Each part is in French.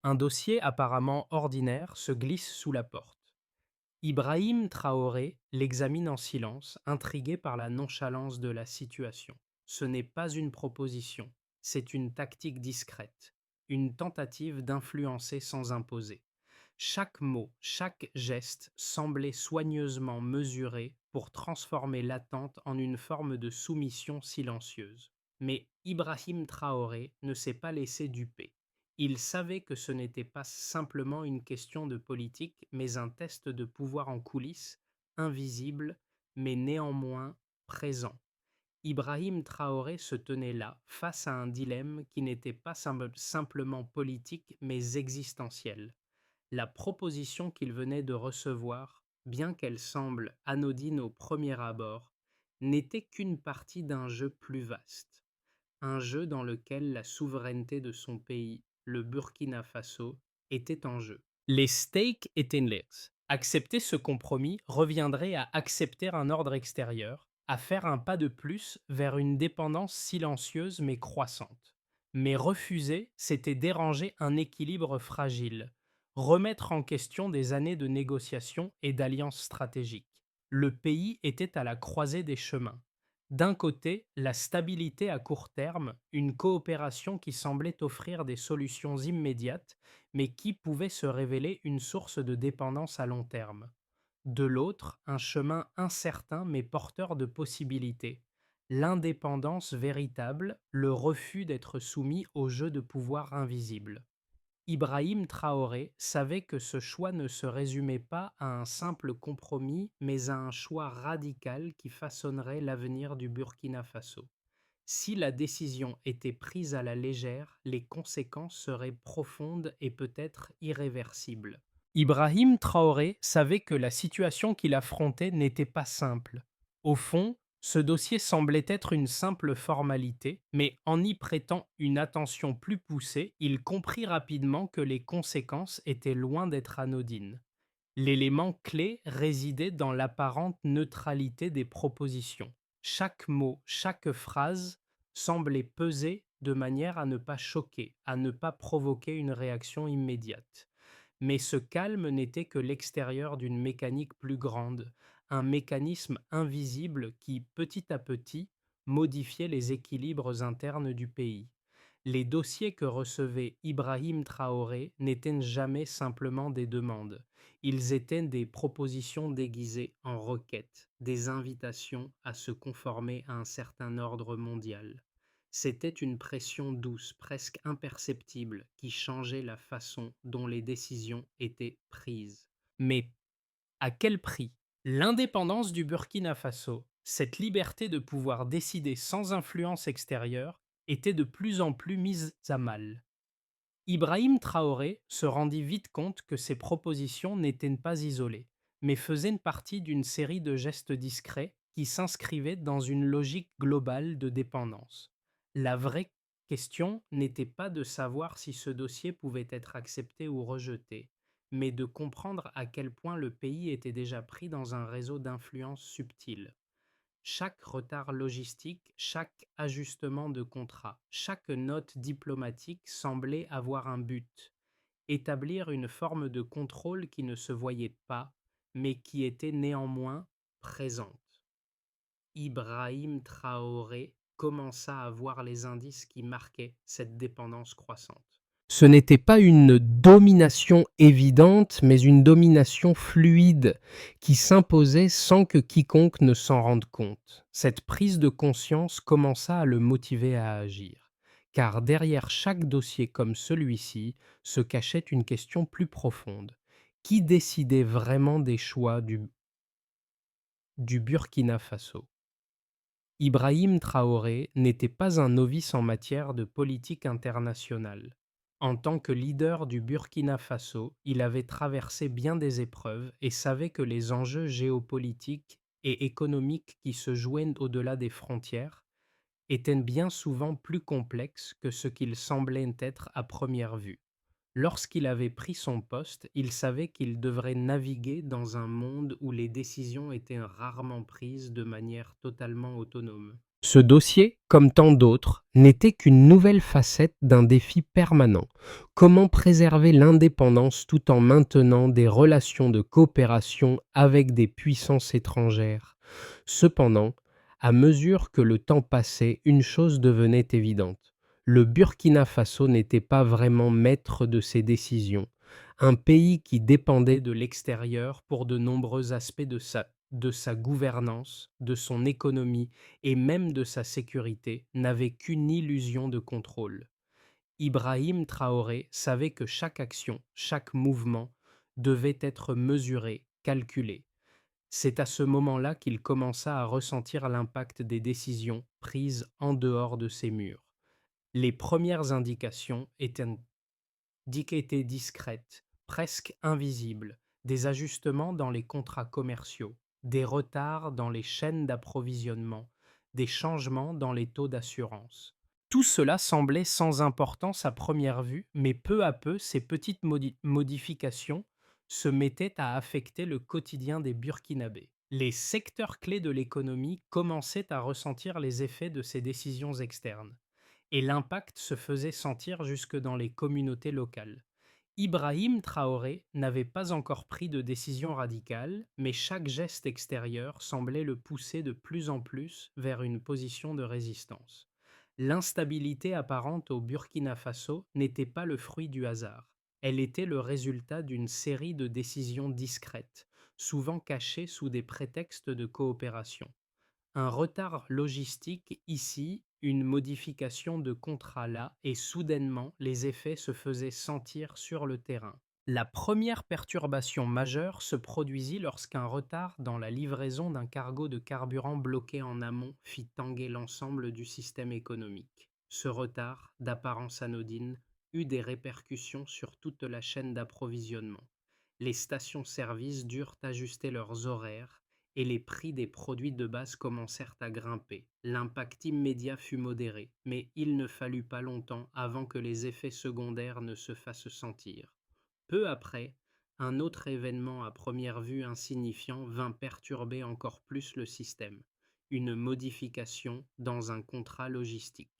Un dossier apparemment ordinaire se glisse sous la porte. Ibrahim Traoré l'examine en silence, intrigué par la nonchalance de la situation. Ce n'est pas une proposition, c'est une tactique discrète, une tentative d'influencer sans imposer. Chaque mot, chaque geste semblait soigneusement mesuré pour transformer l'attente en une forme de soumission silencieuse. Mais Ibrahim Traoré ne s'est pas laissé duper. Il savait que ce n'était pas simplement une question de politique, mais un test de pouvoir en coulisses, invisible, mais néanmoins présent. Ibrahim Traoré se tenait là, face à un dilemme qui n'était pas simplement politique, mais existentiel. La proposition qu'il venait de recevoir, bien qu'elle semble anodine au premier abord, n'était qu'une partie d'un jeu plus vaste, un jeu dans lequel la souveraineté de son pays, le Burkina Faso, était en jeu. Les stakes étaient laids. Accepter ce compromis reviendrait à accepter un ordre extérieur, à faire un pas de plus vers une dépendance silencieuse mais croissante. Mais refuser, c'était déranger un équilibre fragile, remettre en question des années de négociations et d'alliances stratégiques. Le pays était à la croisée des chemins. D'un côté, la stabilité à court terme, une coopération qui semblait offrir des solutions immédiates, mais qui pouvait se révéler une source de dépendance à long terme. De l'autre, un chemin incertain mais porteur de possibilités. L'indépendance véritable, le refus d'être soumis au jeu de pouvoir invisible. Ibrahim Traoré savait que ce choix ne se résumait pas à un simple compromis, mais à un choix radical qui façonnerait l'avenir du Burkina Faso. Si la décision était prise à la légère, les conséquences seraient profondes et peut-être irréversibles. Ibrahim Traoré savait que la situation qu'il affrontait n'était pas simple. Au fond, ce dossier semblait être une simple formalité, mais en y prêtant une attention plus poussée, il comprit rapidement que les conséquences étaient loin d'être anodines. L'élément clé résidait dans l'apparente neutralité des propositions. Chaque mot, chaque phrase semblait peser de manière à ne pas choquer, à ne pas provoquer une réaction immédiate. Mais ce calme n'était que l'extérieur d'une mécanique plus grande, un mécanisme invisible qui, petit à petit, modifiait les équilibres internes du pays. Les dossiers que recevait Ibrahim Traoré n'étaient jamais simplement des demandes. Ils étaient des propositions déguisées en requêtes, des invitations à se conformer à un certain ordre mondial. C'était une pression douce, presque imperceptible, qui changeait la façon dont les décisions étaient prises. Mais à quel prix? L'indépendance du Burkina Faso, cette liberté de pouvoir décider sans influence extérieure, était de plus en plus mise à mal. Ibrahim Traoré se rendit vite compte que ses propositions n'étaient pas isolées, mais faisaient partie d'une série de gestes discrets qui s'inscrivaient dans une logique globale de dépendance. La vraie question n'était pas de savoir si ce dossier pouvait être accepté ou rejeté, mais de comprendre à quel point le pays était déjà pris dans un réseau d'influence subtile. Chaque retard logistique, chaque ajustement de contrat, chaque note diplomatique semblait avoir un but, établir une forme de contrôle qui ne se voyait pas, mais qui était néanmoins présente. Ibrahim Traoré commença à voir les indices qui marquaient cette dépendance croissante. Ce n'était pas une domination évidente, mais une domination fluide qui s'imposait sans que quiconque ne s'en rende compte. Cette prise de conscience commença à le motiver à agir, car derrière chaque dossier comme celui-ci se cachait une question plus profonde. Qui décidait vraiment des choix du Burkina Faso? Ibrahim Traoré n'était pas un novice en matière de politique internationale. En tant que leader du Burkina Faso, il avait traversé bien des épreuves et savait que les enjeux géopolitiques et économiques qui se jouaient au-delà des frontières étaient bien souvent plus complexes que ce qu'ils semblaient être à première vue. Lorsqu'il avait pris son poste, il savait qu'il devrait naviguer dans un monde où les décisions étaient rarement prises de manière totalement autonome. Ce dossier, comme tant d'autres, n'était qu'une nouvelle facette d'un défi permanent. Comment préserver l'indépendance tout en maintenant des relations de coopération avec des puissances étrangères? Cependant, à mesure que le temps passait, une chose devenait évidente. Le Burkina Faso n'était pas vraiment maître de ses décisions. Un pays qui dépendait de l'extérieur pour de nombreux aspects de sa gouvernance, de son économie et même de sa sécurité, n'avait qu'une illusion de contrôle. Ibrahim Traoré savait que chaque action, chaque mouvement devait être mesuré, calculé. C'est à ce moment-là qu'il commença à ressentir l'impact des décisions prises en dehors de ses murs. Les premières indications étaient discrètes, presque invisibles, des ajustements dans les contrats commerciaux, des retards dans les chaînes d'approvisionnement, des changements dans les taux d'assurance. Tout cela semblait sans importance à première vue, mais peu à peu, ces petites modifications se mettaient à affecter le quotidien des Burkinabés. Les secteurs clés de l'économie commençaient à ressentir les effets de ces décisions externes, et l'impact se faisait sentir jusque dans les communautés locales. Ibrahim Traoré n'avait pas encore pris de décision radicale, mais chaque geste extérieur semblait le pousser de plus en plus vers une position de résistance. L'instabilité apparente au Burkina Faso n'était pas le fruit du hasard. Elle était le résultat d'une série de décisions discrètes, souvent cachées sous des prétextes de coopération. Un retard logistique ici, une modification de contrat là, et soudainement les effets se faisaient sentir sur le terrain. La première perturbation majeure se produisit lorsqu'un retard dans la livraison d'un cargo de carburant bloqué en amont fit tanguer l'ensemble du système économique. Ce retard, d'apparence anodine, eut des répercussions sur toute la chaîne d'approvisionnement. Les stations-service durent ajuster leurs horaires et les prix des produits de base commencèrent à grimper. L'impact immédiat fut modéré, mais il ne fallut pas longtemps avant que les effets secondaires ne se fassent sentir. Peu après, un autre événement à première vue insignifiant vint perturber encore plus le système, une modification dans un contrat logistique.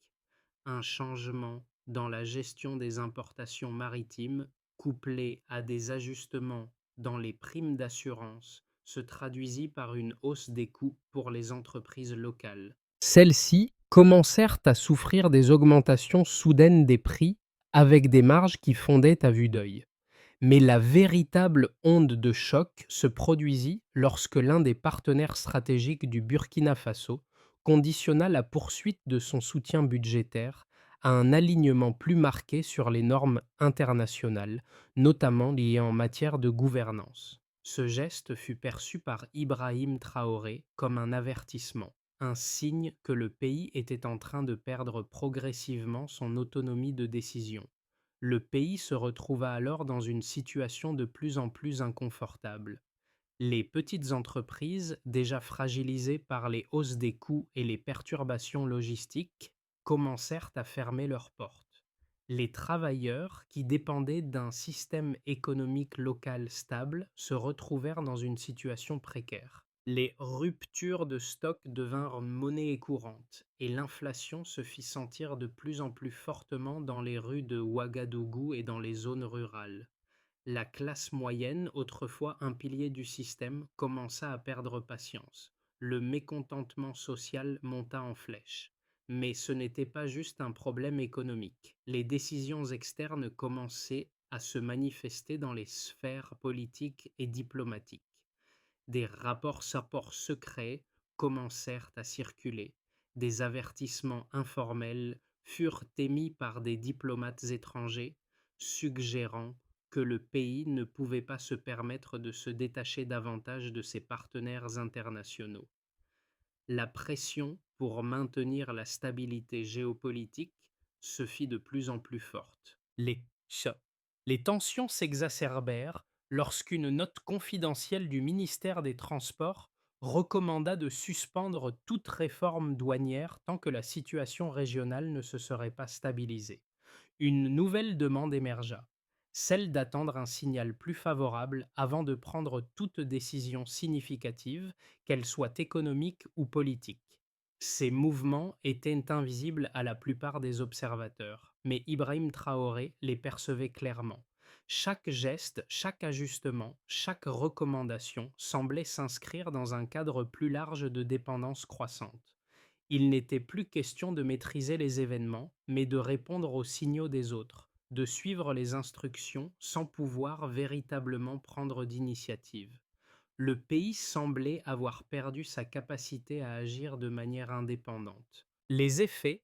Un changement dans la gestion des importations maritimes, couplé à des ajustements dans les primes d'assurance, se traduisit par une hausse des coûts pour les entreprises locales. Celles-ci commencèrent à souffrir des augmentations soudaines des prix avec des marges qui fondaient à vue d'œil. Mais la véritable onde de choc se produisit lorsque l'un des partenaires stratégiques du Burkina Faso conditionna la poursuite de son soutien budgétaire à un alignement plus marqué sur les normes internationales, notamment liées en matière de gouvernance. Ce geste fut perçu par Ibrahim Traoré comme un avertissement, un signe que le pays était en train de perdre progressivement son autonomie de décision. Le pays se retrouva alors dans une situation de plus en plus inconfortable. Les petites entreprises, déjà fragilisées par les hausses des coûts et les perturbations logistiques, commencèrent à fermer leurs portes. Les travailleurs, qui dépendaient d'un système économique local stable, se retrouvèrent dans une situation précaire. Les ruptures de stock devinrent monnaie courante et l'inflation se fit sentir de plus en plus fortement dans les rues de Ouagadougou et dans les zones rurales. La classe moyenne, autrefois un pilier du système, commença à perdre patience. Le mécontentement social monta en flèche. Mais ce n'était pas juste un problème économique. Les décisions externes commençaient à se manifester dans les sphères politiques et diplomatiques. Des rapports secrets commencèrent à circuler. Des avertissements informels furent émis par des diplomates étrangers, suggérant que le pays ne pouvait pas se permettre de se détacher davantage de ses partenaires internationaux. La pression pour maintenir la stabilité géopolitique se fit de plus en plus forte. Les tensions s'exacerbèrent lorsqu'une note confidentielle du ministère des Transports recommanda de suspendre toute réforme douanière tant que la situation régionale ne se serait pas stabilisée. Une nouvelle demande émergea, celle d'attendre un signal plus favorable avant de prendre toute décision significative, qu'elle soit économique ou politique. Ces mouvements étaient invisibles à la plupart des observateurs, mais Ibrahim Traoré les percevait clairement. Chaque geste, chaque ajustement, chaque recommandation semblait s'inscrire dans un cadre plus large de dépendance croissante. Il n'était plus question de maîtriser les événements, mais de répondre aux signaux des autres, de suivre les instructions sans pouvoir véritablement prendre d'initiative. Le pays semblait avoir perdu sa capacité à agir de manière indépendante. Les effets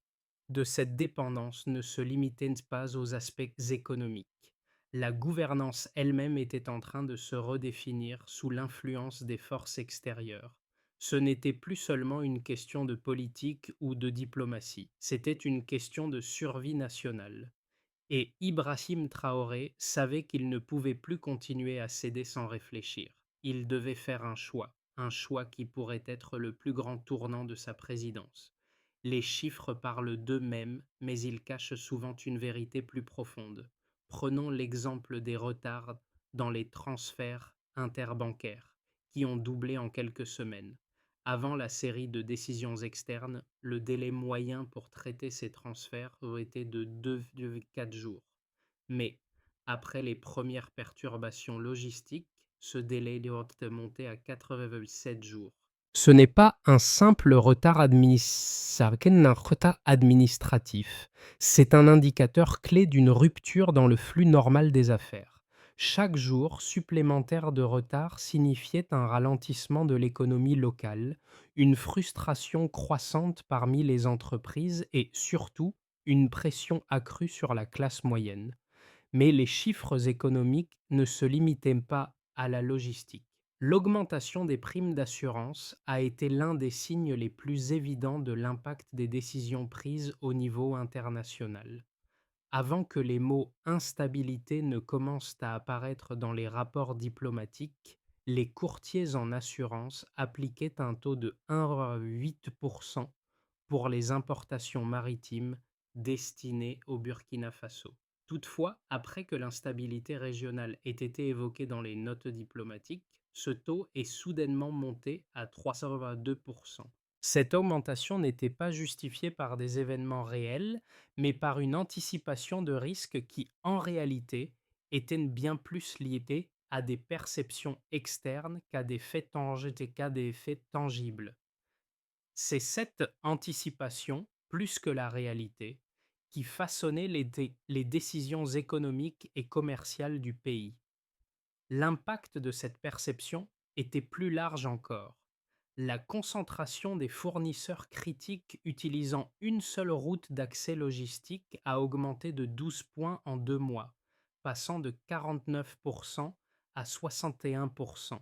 de cette dépendance ne se limitaient pas aux aspects économiques. La gouvernance elle-même était en train de se redéfinir sous l'influence des forces extérieures. Ce n'était plus seulement une question de politique ou de diplomatie, c'était une question de survie nationale. Et Ibrahim Traoré savait qu'il ne pouvait plus continuer à céder sans réfléchir. Il devait faire un choix qui pourrait être le plus grand tournant de sa présidence. Les chiffres parlent d'eux-mêmes, mais ils cachent souvent une vérité plus profonde. Prenons l'exemple des retards dans les transferts interbancaires, qui ont doublé en quelques semaines. Avant la série de décisions externes, le délai moyen pour traiter ces transferts aurait été de 2,4 jours. Mais, après les premières perturbations logistiques, ce délai doit monter à 4,7 jours. Ce n'est pas un simple retard administratif, c'est un indicateur clé d'une rupture dans le flux normal des affaires. Chaque jour supplémentaire de retard signifiait un ralentissement de l'économie locale, une frustration croissante parmi les entreprises et surtout une pression accrue sur la classe moyenne. Mais les chiffres économiques ne se limitaient pas à la logistique. L'augmentation des primes d'assurance a été l'un des signes les plus évidents de l'impact des décisions prises au niveau international. Avant que les mots instabilité ne commencent à apparaître dans les rapports diplomatiques, les courtiers en assurance appliquaient un taux de 1,8% pour les importations maritimes destinées au Burkina Faso. Toutefois, après que l'instabilité régionale ait été évoquée dans les notes diplomatiques, ce taux est soudainement monté à 3,2%. Cette augmentation n'était pas justifiée par des événements réels, mais par une anticipation de risques qui, en réalité, étaient bien plus liés à des perceptions externes qu'à des faits tangibles. C'est cette anticipation, plus que la réalité, qui façonnait les décisions économiques et commerciales du pays. L'impact de cette perception était plus large encore. La concentration des fournisseurs critiques utilisant une seule route d'accès logistique a augmenté de 12 points en 2 mois, passant de 49% à 61%.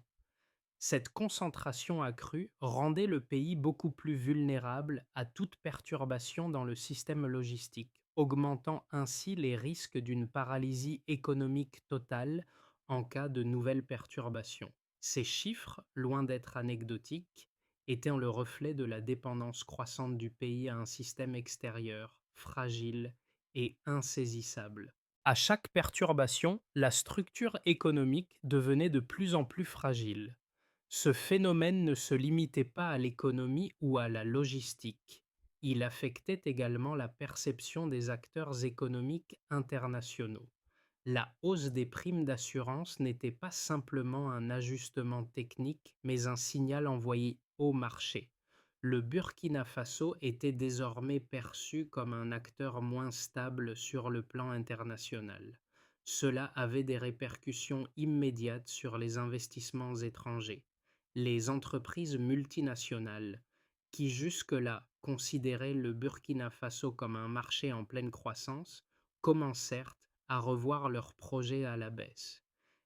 Cette concentration accrue rendait le pays beaucoup plus vulnérable à toute perturbation dans le système logistique, augmentant ainsi les risques d'une paralysie économique totale en cas de nouvelles perturbations. Ces chiffres, loin d'être anecdotiques, étaient le reflet de la dépendance croissante du pays à un système extérieur, fragile et insaisissable. À chaque perturbation, la structure économique devenait de plus en plus fragile. Ce phénomène ne se limitait pas à l'économie ou à la logistique. Il affectait également la perception des acteurs économiques internationaux. La hausse des primes d'assurance n'était pas simplement un ajustement technique, mais un signal envoyé au marché. Le Burkina Faso était désormais perçu comme un acteur moins stable sur le plan international. Cela avait des répercussions immédiates sur les investissements étrangers. Les entreprises multinationales, qui jusque-là considéraient le Burkina Faso comme un marché en pleine croissance, commencèrent à revoir leurs projets à la baisse.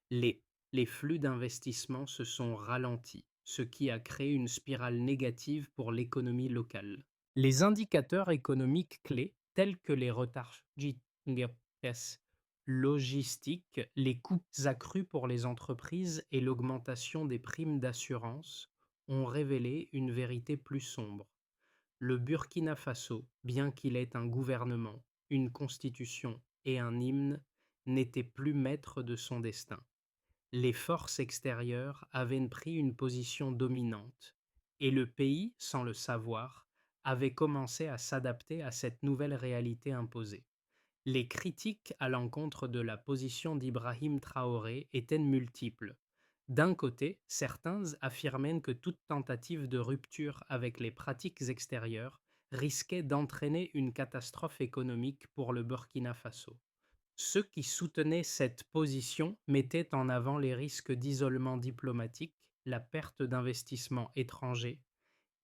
Les, les flux d'investissement se sont ralentis, ce qui a créé une spirale négative pour l'économie locale. Les indicateurs économiques clés, tels que les retards logistiques, les coûts accrus pour les entreprises et l'augmentation des primes d'assurance, ont révélé une vérité plus sombre. Le Burkina Faso, bien qu'il ait un gouvernement, une constitution et un hymne, n'était plus maître de son destin. Les forces extérieures avaient pris une position dominante, et le pays, sans le savoir, avait commencé à s'adapter à cette nouvelle réalité imposée. Les critiques à l'encontre de la position d'Ibrahim Traoré étaient multiples. D'un côté, certains affirmaient que toute tentative de rupture avec les pratiques extérieures risquait d'entraîner une catastrophe économique pour le Burkina Faso. Ceux qui soutenaient cette position mettaient en avant les risques d'isolement diplomatique, la perte d'investissements étrangers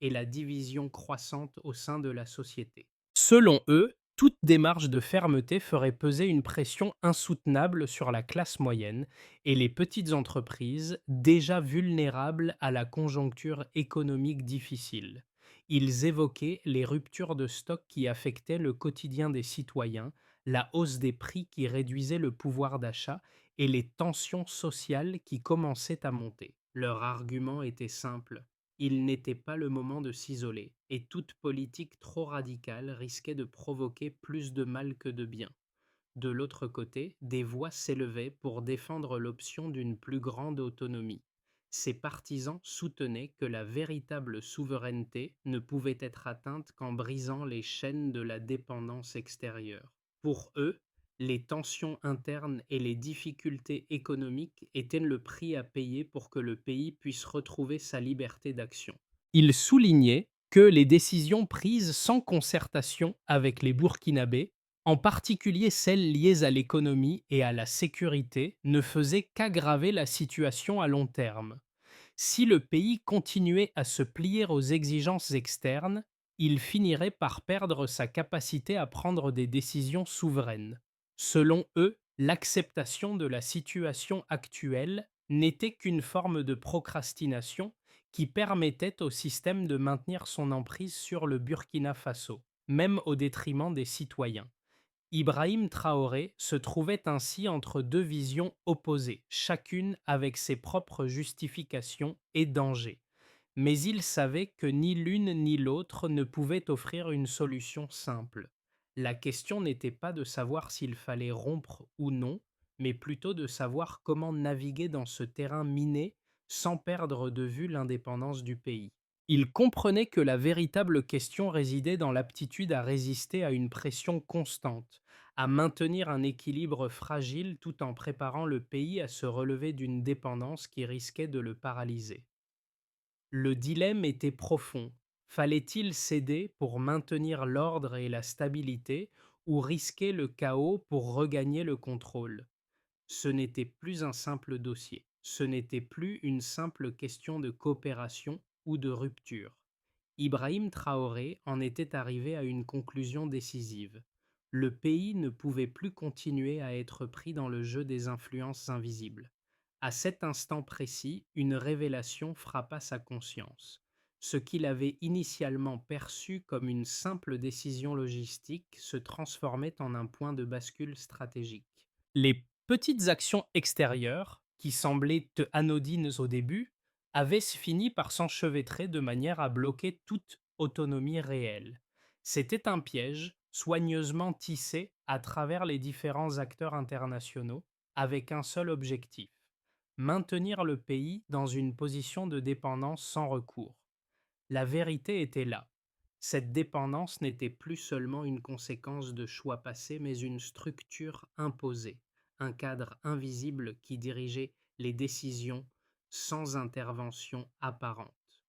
et la division croissante au sein de la société. Selon eux, toute démarche de fermeté ferait peser une pression insoutenable sur la classe moyenne et les petites entreprises déjà vulnérables à la conjoncture économique difficile. Ils évoquaient les ruptures de stock qui affectaient le quotidien des citoyens, la hausse des prix qui réduisait le pouvoir d'achat et les tensions sociales qui commençaient à monter. Leur argument était simple: il n'était pas le moment de s'isoler, et toute politique trop radicale risquait de provoquer plus de mal que de bien. De l'autre côté, des voix s'élevaient pour défendre l'option d'une plus grande autonomie. Ces partisans soutenaient que la véritable souveraineté ne pouvait être atteinte qu'en brisant les chaînes de la dépendance extérieure. Pour eux, les tensions internes et les difficultés économiques étaient le prix à payer pour que le pays puisse retrouver sa liberté d'action. Ils soulignaient que les décisions prises sans concertation avec les Burkinabés, en particulier celles liées à l'économie et à la sécurité, ne faisaient qu'aggraver la situation à long terme. Si le pays continuait à se plier aux exigences externes, il finirait par perdre sa capacité à prendre des décisions souveraines. Selon eux, l'acceptation de la situation actuelle n'était qu'une forme de procrastination qui permettait au système de maintenir son emprise sur le Burkina Faso, même au détriment des citoyens. Ibrahim Traoré se trouvait ainsi entre deux visions opposées, chacune avec ses propres justifications et dangers. Mais il savait que ni l'une ni l'autre ne pouvaient offrir une solution simple. La question n'était pas de savoir s'il fallait rompre ou non, mais plutôt de savoir comment naviguer dans ce terrain miné sans perdre de vue l'indépendance du pays. Il comprenait que la véritable question résidait dans l'aptitude à résister à une pression constante, à maintenir un équilibre fragile tout en préparant le pays à se relever d'une dépendance qui risquait de le paralyser. Le dilemme était profond. Fallait-il céder pour maintenir l'ordre et la stabilité ou risquer le chaos pour regagner le contrôle? Ce n'était plus un simple dossier, ce n'était plus une simple question de coopération ou de rupture. Ibrahim Traoré en était arrivé à une conclusion décisive. Le pays ne pouvait plus continuer à être pris dans le jeu des influences invisibles. À cet instant précis, une révélation frappa sa conscience. Ce qu'il avait initialement perçu comme une simple décision logistique se transformait en un point de bascule stratégique. Les petites actions extérieures, qui semblaient anodines au début, avaient fini par s'enchevêtrer de manière à bloquer toute autonomie réelle. C'était un piège soigneusement tissé à travers les différents acteurs internationaux, avec un seul objectif: maintenir le pays dans une position de dépendance sans recours. La vérité était là. Cette dépendance n'était plus seulement une conséquence de choix passés, mais une structure imposée, un cadre invisible qui dirigeait les décisions sans intervention apparente.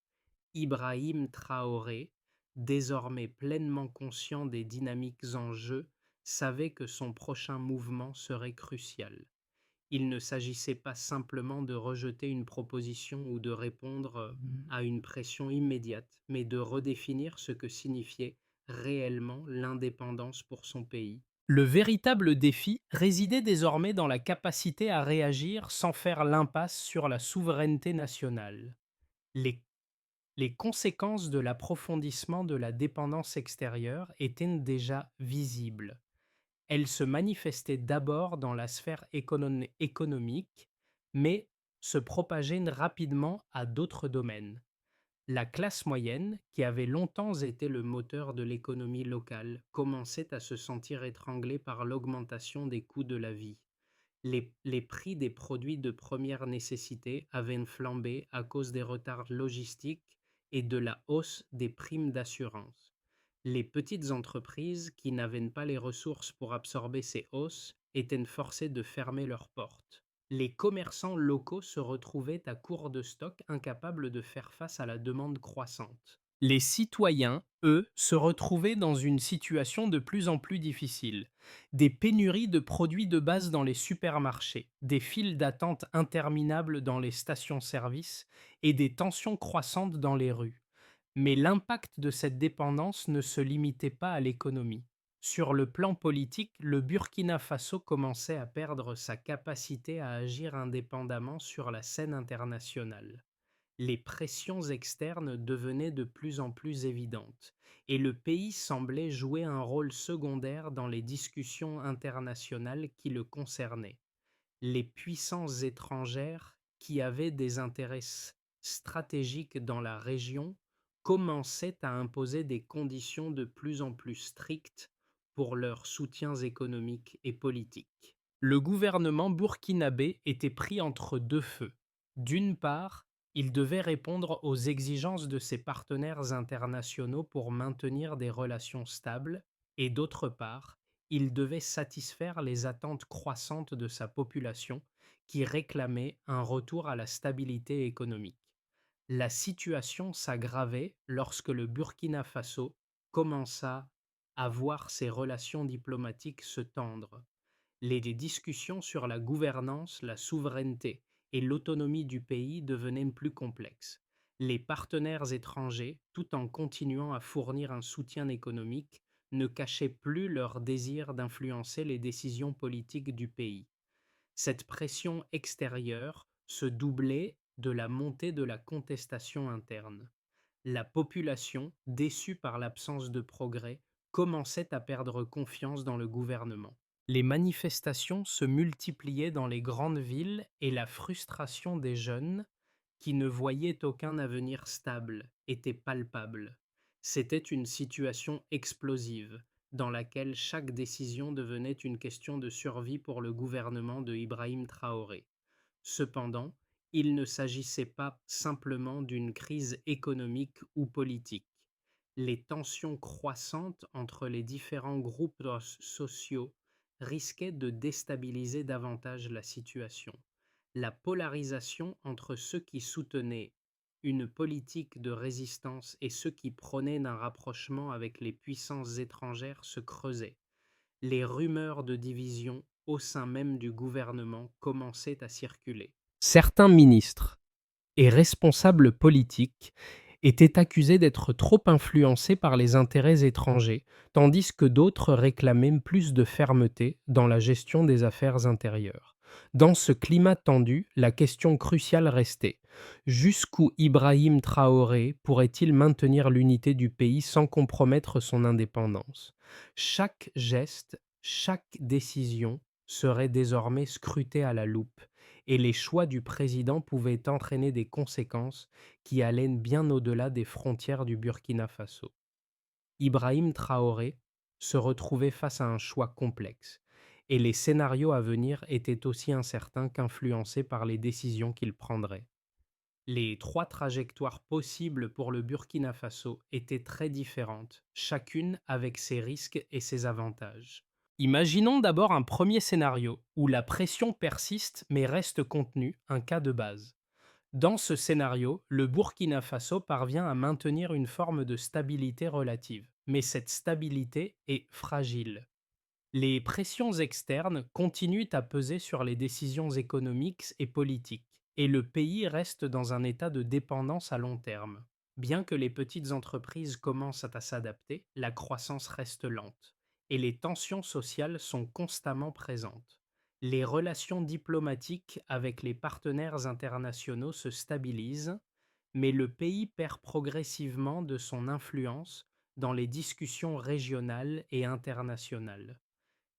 Ibrahim Traoré, désormais pleinement conscient des dynamiques en jeu, savait que son prochain mouvement serait crucial. Il ne s'agissait pas simplement de rejeter une proposition ou de répondre à une pression immédiate, mais de redéfinir ce que signifiait réellement l'indépendance pour son pays. Le véritable défi résidait désormais dans la capacité à réagir sans faire l'impasse sur la souveraineté nationale. Les, les conséquences de l'approfondissement de la dépendance extérieure étaient déjà visibles. Elle se manifestait d'abord dans la sphère économique, mais se propageait rapidement à d'autres domaines. La classe moyenne, qui avait longtemps été le moteur de l'économie locale, commençait à se sentir étranglée par l'augmentation des coûts de la vie. Les prix des produits de première nécessité avaient flambé à cause des retards logistiques et de la hausse des primes d'assurance. Les petites entreprises qui n'avaient pas les ressources pour absorber ces hausses étaient forcées de fermer leurs portes. Les commerçants locaux se retrouvaient à court de stock, incapables de faire face à la demande croissante. Les citoyens, eux, se retrouvaient dans une situation de plus en plus difficile. Des pénuries de produits de base dans les supermarchés, des files d'attente interminables dans les stations-service et des tensions croissantes dans les rues. Mais l'impact de cette dépendance ne se limitait pas à l'économie. Sur le plan politique, le Burkina Faso commençait à perdre sa capacité à agir indépendamment sur la scène internationale. Les pressions externes devenaient de plus en plus évidentes, et le pays semblait jouer un rôle secondaire dans les discussions internationales qui le concernaient. Les puissances étrangères qui avaient des intérêts stratégiques dans la région commençaient à imposer des conditions de plus en plus strictes pour leurs soutiens économiques et politiques. Le gouvernement burkinabé était pris entre deux feux. D'une part, il devait répondre aux exigences de ses partenaires internationaux pour maintenir des relations stables, et d'autre part, il devait satisfaire les attentes croissantes de sa population qui réclamait un retour à la stabilité économique. La situation s'aggravait lorsque le Burkina Faso commença à voir ses relations diplomatiques se tendre. Les discussions sur la gouvernance, la souveraineté et l'autonomie du pays devenaient plus complexes. Les partenaires étrangers, tout en continuant à fournir un soutien économique, ne cachaient plus leur désir d'influencer les décisions politiques du pays. Cette pression extérieure se doublait de la montée de la contestation interne. La population, déçue par l'absence de progrès, commençait à perdre confiance dans le gouvernement. Les manifestations se multipliaient dans les grandes villes et la frustration des jeunes, qui ne voyaient aucun avenir stable, était palpable. C'était une situation explosive, dans laquelle chaque décision devenait une question de survie pour le gouvernement de Ibrahim Traoré. Cependant, il ne s'agissait pas simplement d'une crise économique ou politique. Les tensions croissantes entre les différents groupes sociaux risquaient de déstabiliser davantage la situation. La polarisation entre ceux qui soutenaient une politique de résistance et ceux qui prônaient un rapprochement avec les puissances étrangères se creusait. Les rumeurs de division au sein même du gouvernement commençaient à circuler. Certains ministres et responsables politiques étaient accusés d'être trop influencés par les intérêts étrangers, tandis que d'autres réclamaient plus de fermeté dans la gestion des affaires intérieures. Dans ce climat tendu, la question cruciale restait: jusqu'où Ibrahim Traoré pourrait-il maintenir l'unité du pays sans compromettre son indépendance? Chaque geste, chaque décision serait désormais scrutée à la loupe, et les choix du président pouvaient entraîner des conséquences qui allaient bien au-delà des frontières du Burkina Faso. Ibrahim Traoré se retrouvait face à un choix complexe, et les scénarios à venir étaient aussi incertains qu'influencés par les décisions qu'il prendrait. Les trois trajectoires possibles pour le Burkina Faso étaient très différentes, chacune avec ses risques et ses avantages. Imaginons d'abord un premier scénario où la pression persiste mais reste contenue, un cas de base. Dans ce scénario, le Burkina Faso parvient à maintenir une forme de stabilité relative, mais cette stabilité est fragile. Les pressions externes continuent à peser sur les décisions économiques et politiques, et le pays reste dans un état de dépendance à long terme. Bien que les petites entreprises commencent à s'adapter, la croissance reste lente, et les tensions sociales sont constamment présentes. Les relations diplomatiques avec les partenaires internationaux se stabilisent, mais le pays perd progressivement de son influence dans les discussions régionales et internationales.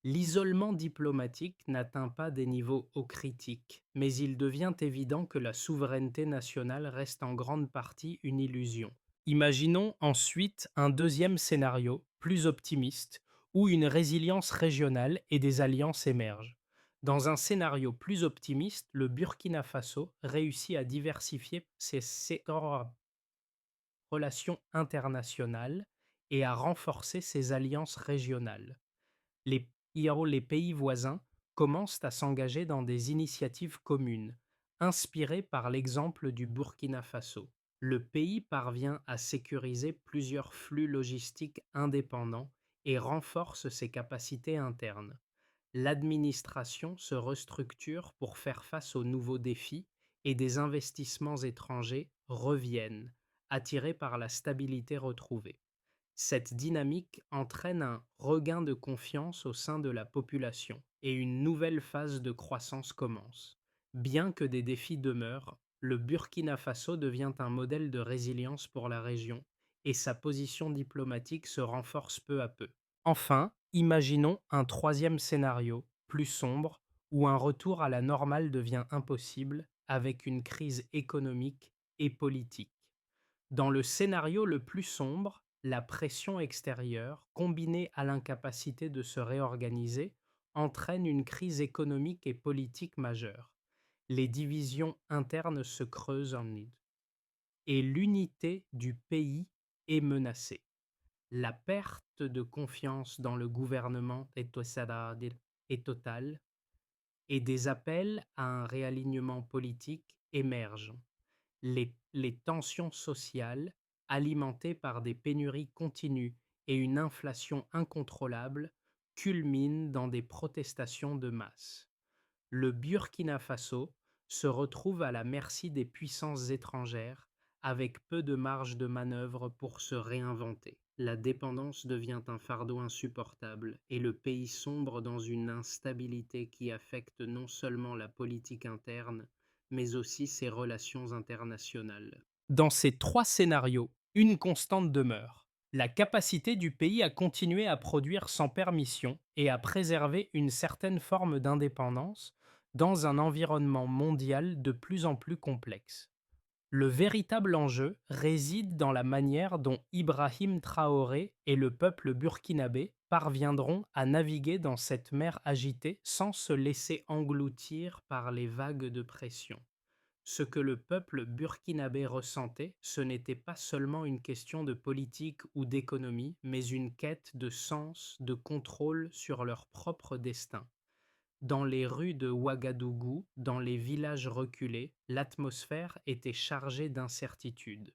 L'isolement diplomatique n'atteint pas des niveaux hauts critiques, mais il devient évident que la souveraineté nationale reste en grande partie une illusion. Imaginons ensuite un deuxième scénario, plus optimiste, où une résilience régionale et des alliances émergent. Dans un scénario plus optimiste, le Burkina Faso réussit à diversifier ses relations internationales et à renforcer ses alliances régionales. Les pays voisins commencent à s'engager dans des initiatives communes, inspirées par l'exemple du Burkina Faso. Le pays parvient à sécuriser plusieurs flux logistiques indépendants et renforce ses capacités internes. L'administration se restructure pour faire face aux nouveaux défis et des investissements étrangers reviennent, attirés par la stabilité retrouvée. Cette dynamique entraîne un regain de confiance au sein de la population et une nouvelle phase de croissance commence. Bien que des défis demeurent, le Burkina Faso devient un modèle de résilience pour la région et sa position diplomatique se renforce peu à peu. Enfin, imaginons un troisième scénario, plus sombre, où un retour à la normale devient impossible avec une crise économique et politique. Dans le scénario le plus sombre, la pression extérieure, combinée à l'incapacité de se réorganiser, entraîne une crise économique et politique majeure. Les divisions internes se creusent en id et l'unité du pays est menacée. La perte de confiance dans le gouvernement est totale et des appels à un réalignement politique émergent. Les tensions sociales, alimentées par des pénuries continues et une inflation incontrôlable, culminent dans des protestations de masse. Le Burkina Faso se retrouve à la merci des puissances étrangères, avec peu de marge de manœuvre pour se réinventer. La dépendance devient un fardeau insupportable et le pays sombre dans une instabilité qui affecte non seulement la politique interne, mais aussi ses relations internationales. Dans ces trois scénarios, une constante demeure: la capacité du pays à continuer à produire sans permission et à préserver une certaine forme d'indépendance dans un environnement mondial de plus en plus complexe. Le véritable enjeu réside dans la manière dont Ibrahim Traoré et le peuple burkinabé parviendront à naviguer dans cette mer agitée sans se laisser engloutir par les vagues de pression. Ce que le peuple burkinabé ressentait, ce n'était pas seulement une question de politique ou d'économie, mais une quête de sens, de contrôle sur leur propre destin. Dans les rues de Ouagadougou, dans les villages reculés, l'atmosphère était chargée d'incertitude.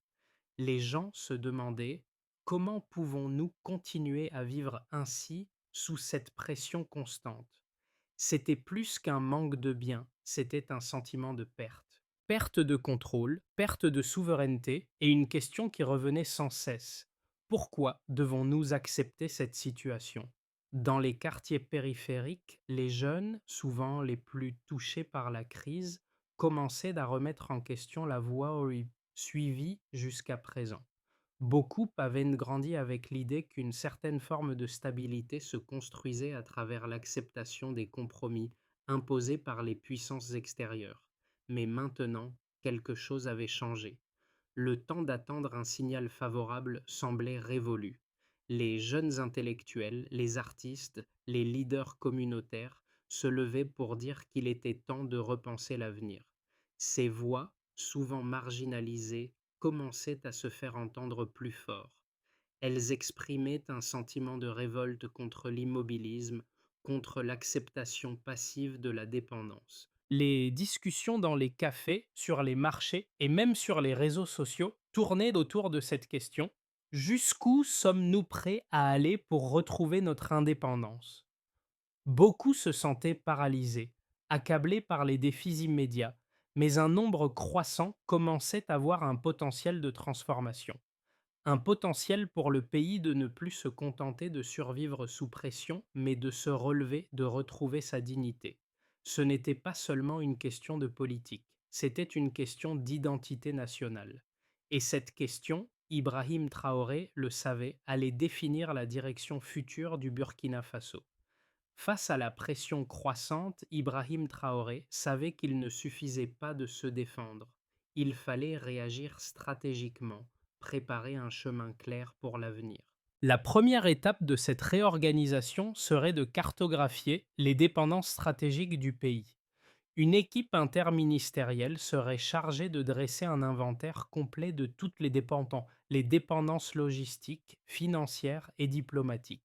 Les gens se demandaient: comment pouvons-nous continuer à vivre ainsi sous cette pression constante? C'était plus qu'un manque de biens, c'était un sentiment de perte. Perte de contrôle, perte de souveraineté et une question qui revenait sans cesse: pourquoi devons-nous accepter cette situation? Dans les quartiers périphériques, les jeunes, souvent les plus touchés par la crise, commençaient à remettre en question la voie suivie jusqu'à présent. Beaucoup avaient grandi avec l'idée qu'une certaine forme de stabilité se construisait à travers l'acceptation des compromis imposés par les puissances extérieures. Mais maintenant, quelque chose avait changé. Le temps d'attendre un signal favorable semblait révolu. Les jeunes intellectuels, les artistes, les leaders communautaires se levaient pour dire qu'il était temps de repenser l'avenir. Ces voix, souvent marginalisées, commençaient à se faire entendre plus fort. Elles exprimaient un sentiment de révolte contre l'immobilisme, contre l'acceptation passive de la dépendance. Les discussions dans les cafés, sur les marchés et même sur les réseaux sociaux tournaient autour de cette question: jusqu'où sommes-nous prêts à aller pour retrouver notre indépendance? Beaucoup se sentaient paralysés, accablés par les défis immédiats, mais un nombre croissant commençait à voir un potentiel de transformation. Un potentiel pour le pays de ne plus se contenter de survivre sous pression, mais de se relever, de retrouver sa dignité. Ce n'était pas seulement une question de politique, c'était une question d'identité nationale. Et cette question, Ibrahim Traoré le savait, allait définir la direction future du Burkina Faso. Face à la pression croissante, Ibrahim Traoré savait qu'il ne suffisait pas de se défendre. Il fallait réagir stratégiquement, préparer un chemin clair pour l'avenir. La première étape de cette réorganisation serait de cartographier les dépendances stratégiques du pays. Une équipe interministérielle serait chargée de dresser un inventaire complet de toutes les dépendances, les dépendances logistiques, financières et diplomatiques.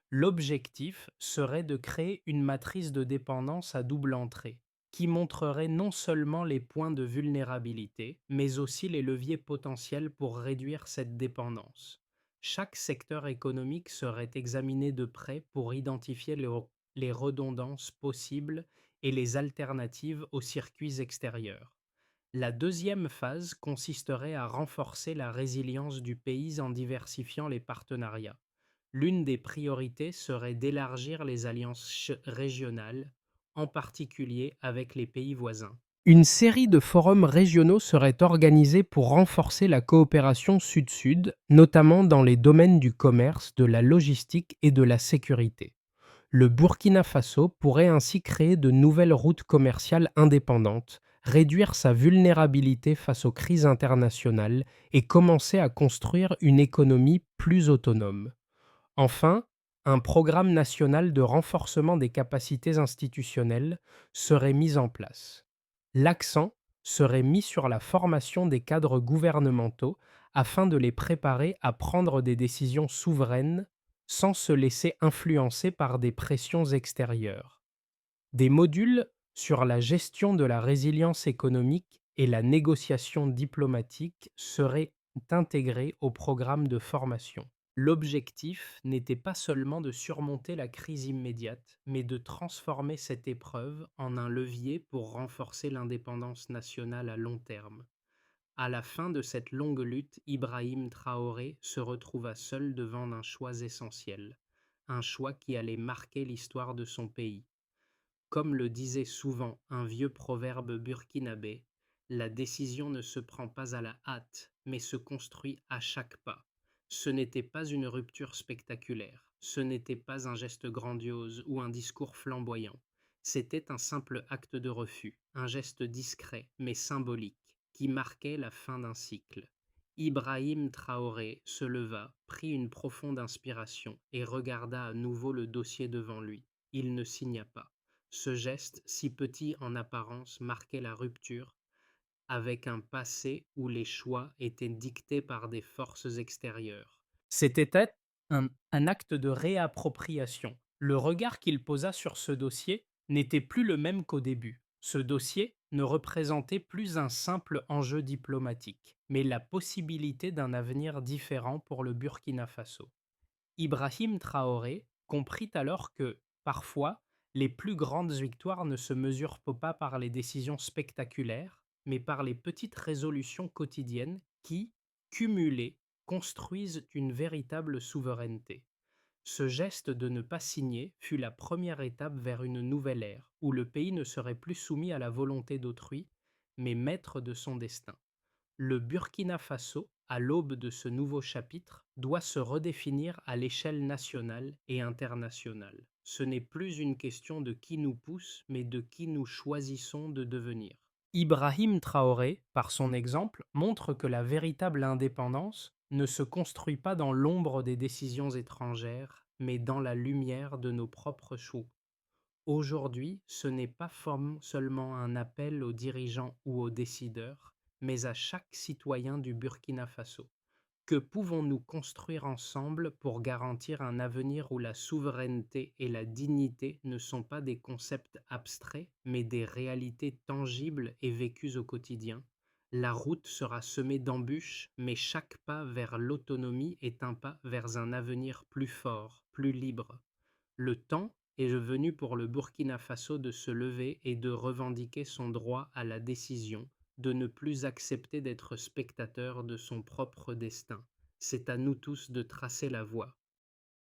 L'objectif serait de créer une matrice de dépendance à double entrée, qui montrerait non seulement les points de vulnérabilité, mais aussi les leviers potentiels pour réduire cette dépendance. Chaque secteur économique serait examiné de près pour identifier les redondances possibles et les alternatives aux circuits extérieurs. La deuxième phase consisterait à renforcer la résilience du pays en diversifiant les partenariats. L'une des priorités serait d'élargir les alliances régionales, en particulier avec les pays voisins. Une série de forums régionaux serait organisée pour renforcer la coopération sud-sud, notamment dans les domaines du commerce, de la logistique et de la sécurité. Le Burkina Faso pourrait ainsi créer de nouvelles routes commerciales indépendantes, réduire sa vulnérabilité face aux crises internationales et commencer à construire une économie plus autonome. Enfin, un programme national de renforcement des capacités institutionnelles serait mis en place. L'accent serait mis sur la formation des cadres gouvernementaux afin de les préparer à prendre des décisions souveraines sans se laisser influencer par des pressions extérieures. Des modules sur la gestion de la résilience économique et la négociation diplomatique seraient intégrés au programme de formation. L'objectif n'était pas seulement de surmonter la crise immédiate, mais de transformer cette épreuve en un levier pour renforcer l'indépendance nationale à long terme. À la fin de cette longue lutte, Ibrahim Traoré se retrouva seul devant un choix essentiel, un choix qui allait marquer l'histoire de son pays. Comme le disait souvent un vieux proverbe burkinabé, la décision ne se prend pas à la hâte, mais se construit à chaque pas. Ce n'était pas une rupture spectaculaire, ce n'était pas un geste grandiose ou un discours flamboyant. C'était un simple acte de refus, un geste discret mais symbolique, qui marquait la fin d'un cycle. Ibrahim Traoré se leva, prit une profonde inspiration et regarda à nouveau le dossier devant lui. Il ne signa pas. Ce geste, si petit en apparence, marquait la rupture avec un passé où les choix étaient dictés par des forces extérieures. C'était un acte de réappropriation. Le regard qu'il posa sur ce dossier n'était plus le même qu'au début. Ce dossier ne représentait plus un simple enjeu diplomatique, mais la possibilité d'un avenir différent pour le Burkina Faso. Ibrahim Traoré comprit alors que, parfois, les plus grandes victoires ne se mesurent pas par les décisions spectaculaires, mais par les petites résolutions quotidiennes qui, cumulées, construisent une véritable souveraineté. Ce geste de ne pas signer fut la première étape vers une nouvelle ère, où le pays ne serait plus soumis à la volonté d'autrui, mais maître de son destin. Le Burkina Faso, à l'aube de ce nouveau chapitre, doit se redéfinir à l'échelle nationale et internationale. Ce n'est plus une question de qui nous pousse, mais de qui nous choisissons de devenir. Ibrahim Traoré, par son exemple, montre que la véritable indépendance ne se construit pas dans l'ombre des décisions étrangères, mais dans la lumière de nos propres choix. Aujourd'hui, ce n'est pas seulement un appel aux dirigeants ou aux décideurs, mais à chaque citoyen du Burkina Faso. Que pouvons-nous construire ensemble pour garantir un avenir où la souveraineté et la dignité ne sont pas des concepts abstraits, mais des réalités tangibles et vécues au quotidien? La route sera semée d'embûches, mais chaque pas vers l'autonomie est un pas vers un avenir plus fort, plus libre. Le temps est venu pour le Burkina Faso de se lever et de revendiquer son droit à la décision, de ne plus accepter d'être spectateur de son propre destin. C'est à nous tous de tracer la voie.